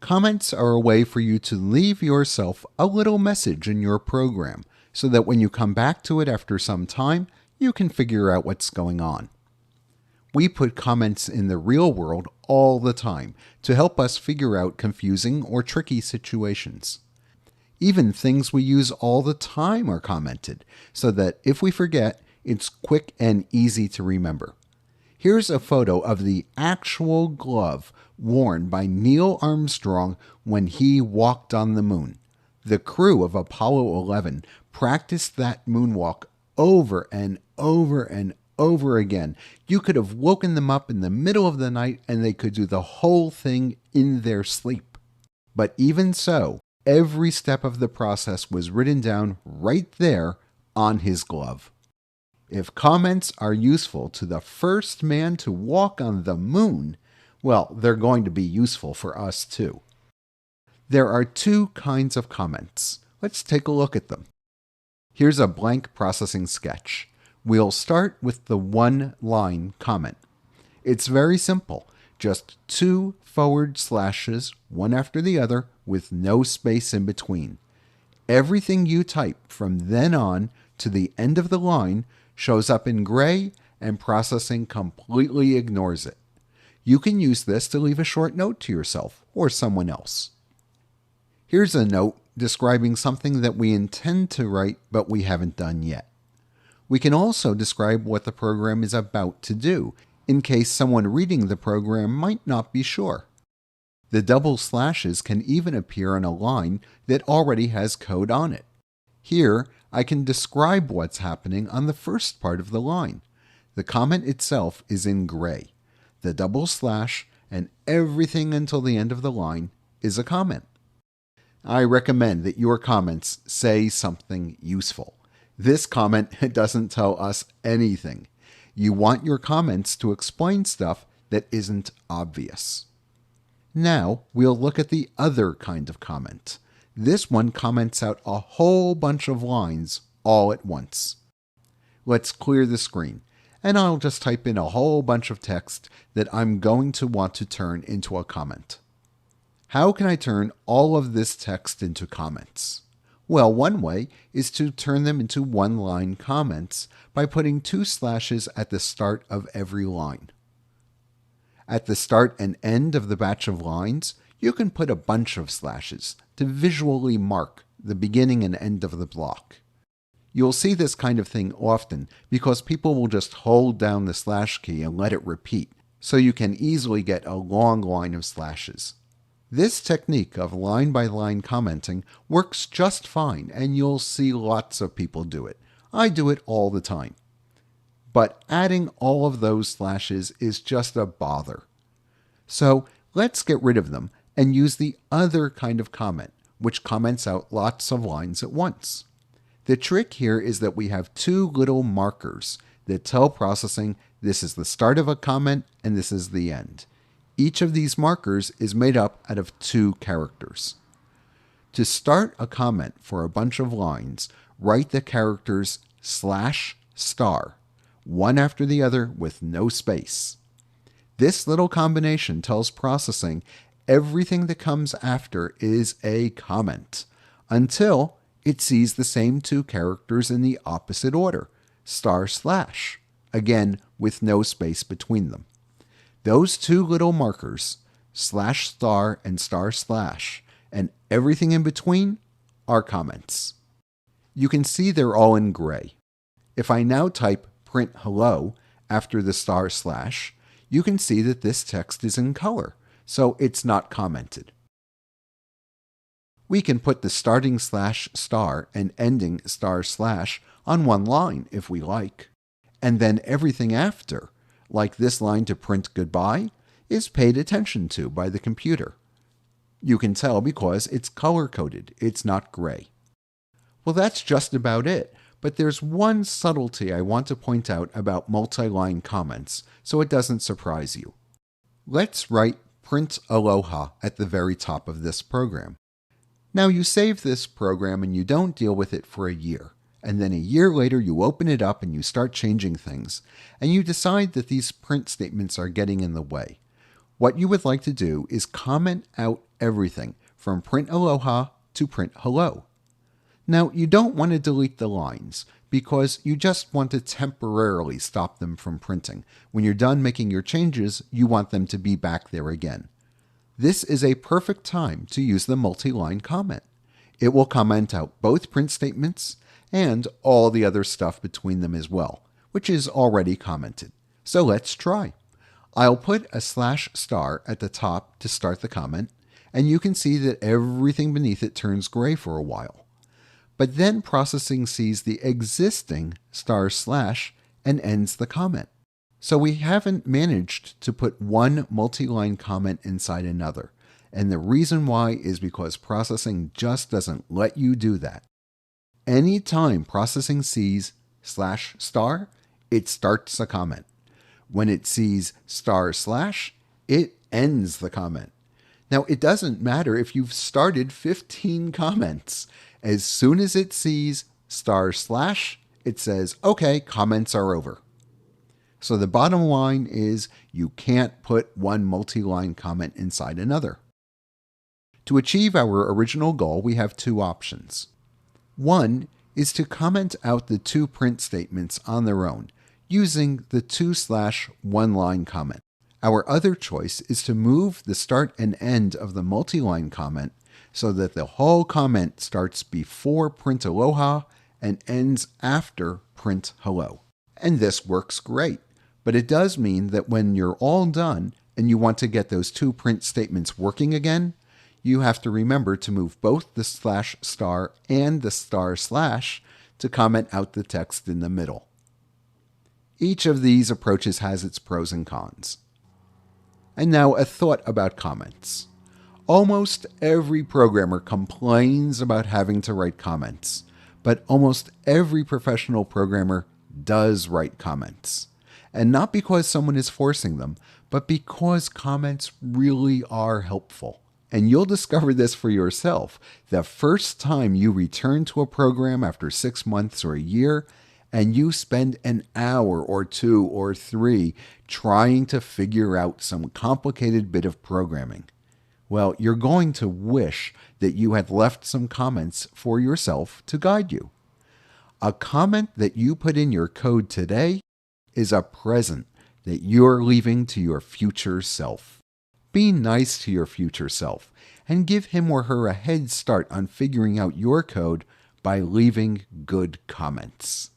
Comments are a way for you to leave yourself a little message in your program so that when you come back to it after some time, you can figure out what's going on. We put comments in the real world all the time to help us figure out confusing or tricky situations. Even things we use all the time are commented, so that if we forget, it's quick and easy to remember. Here's a photo of the actual glove worn by Neil Armstrong when he walked on the moon. The crew of Apollo 11 practiced that moonwalk over and over and over again. You could have woken them up in the middle of the night and they could do the whole thing in their sleep. But even so, every step of the process was written down right there on his glove. If comments are useful to the first man to walk on the moon, well, they're going to be useful for us too. There are two kinds of comments. Let's take a look at them. Here's a blank processing sketch. We'll start with the one-line comment. It's very simple, just 2 forward slashes, one after the other, with no space in between. Everything you type from then on to the end of the line shows up in gray, and processing completely ignores it. You can use this to leave a short note to yourself or someone else. Here's a note describing something that we intend to write but we haven't done yet. We can also describe what the program is about to do, in case someone reading the program might not be sure. The double slashes can even appear on a line that already has code on it. Here, I can describe what's happening on the first part of the line. The comment itself is in gray. The double slash and everything until the end of the line is a comment. I recommend that your comments say something useful. This comment doesn't tell us anything. You want your comments to explain stuff that isn't obvious. Now we'll look at the other kind of comment. This one comments out a whole bunch of lines all at once. Let's clear the screen, and I'll just type in a whole bunch of text that I'm going to want to turn into a comment. How can I turn all of this text into comments? Well, one way is to turn them into one-line comments by putting 2 slashes at the start of every line. At the start and end of the batch of lines, you can put a bunch of slashes to visually mark the beginning and end of the block. You'll see this kind of thing often because people will just hold down the slash key and let it repeat, so you can easily get a long line of slashes. This technique of line-by-line commenting works just fine, and you'll see lots of people do it. I do it all the time. But adding all of those slashes is just a bother. So let's get rid of them and use the other kind of comment, which comments out lots of lines at once. The trick here is that we have 2 little markers that tell processing this is the start of a comment and this is the end. Each of these markers is made up out of 2 characters. To start a comment for a bunch of lines, write the characters /*, one after the other with no space. This little combination tells processing everything that comes after is a comment, until it sees the same 2 characters in the opposite order, //, again with no space between them. Those 2 little markers, /* and // and everything in between are comments. You can see they're all in gray. If I now type print hello after the // you can see that this text is in color, so it's not commented. We can put the starting /* and ending // on one line if we like, and then everything after, like this line to print goodbye, is paid attention to by the computer. You can tell because it's color-coded, it's not gray. Well, that's just about it, but there's one subtlety I want to point out about multi-line comments, so it doesn't surprise you. Let's write print aloha at the very top of this program. Now you save this program and you don't deal with it for a year. And then a year later you open it up and you start changing things, and you decide that these print statements are getting in the way. What you would like to do is comment out everything from print aloha to print hello. Now, you don't want to delete the lines because you just want to temporarily stop them from printing. When you're done making your changes, you want them to be back there again. This is a perfect time to use the multi-line comment. It will comment out both print statements and all the other stuff between them as well, which is already commented. So let's try. I'll put a /* at the top to start the comment, and you can see that everything beneath it turns gray for a while. But then processing sees the existing / and ends the comment. So we haven't managed to put one multi-line comment inside another. And the reason why is because processing just doesn't let you do that. Anytime processing sees /*, it starts a comment. When it sees //, it ends the comment. Now, it doesn't matter if you've started 15 comments. As soon as it sees //, it says, okay, comments are over. So the bottom line is you can't put one multi-line comment inside another. To achieve our original goal, we have two options. One is to comment out the two print statements on their own, using the 2/1-line comment. Our other choice is to move the start and end of the multi-line comment so that the whole comment starts before print aloha and ends after print hello. And this works great, but it does mean that when you're all done and you want to get those two print statements working again, you have to remember to move both the /* and the / to comment out the text in the middle. Each of these approaches has its pros and cons. And now a thought about comments. Almost every programmer complains about having to write comments, but almost every professional programmer does write comments. And not because someone is forcing them, but because comments really are helpful. And you'll discover this for yourself the first time you return to a program after 6 months or a year, and you spend an hour or 2 or 3 trying to figure out some complicated bit of programming. Well, you're going to wish that you had left some comments for yourself to guide you. A comment that you put in your code today is a present that you're leaving to your future self. Be nice to your future self and give him or her a head start on figuring out your code by leaving good comments.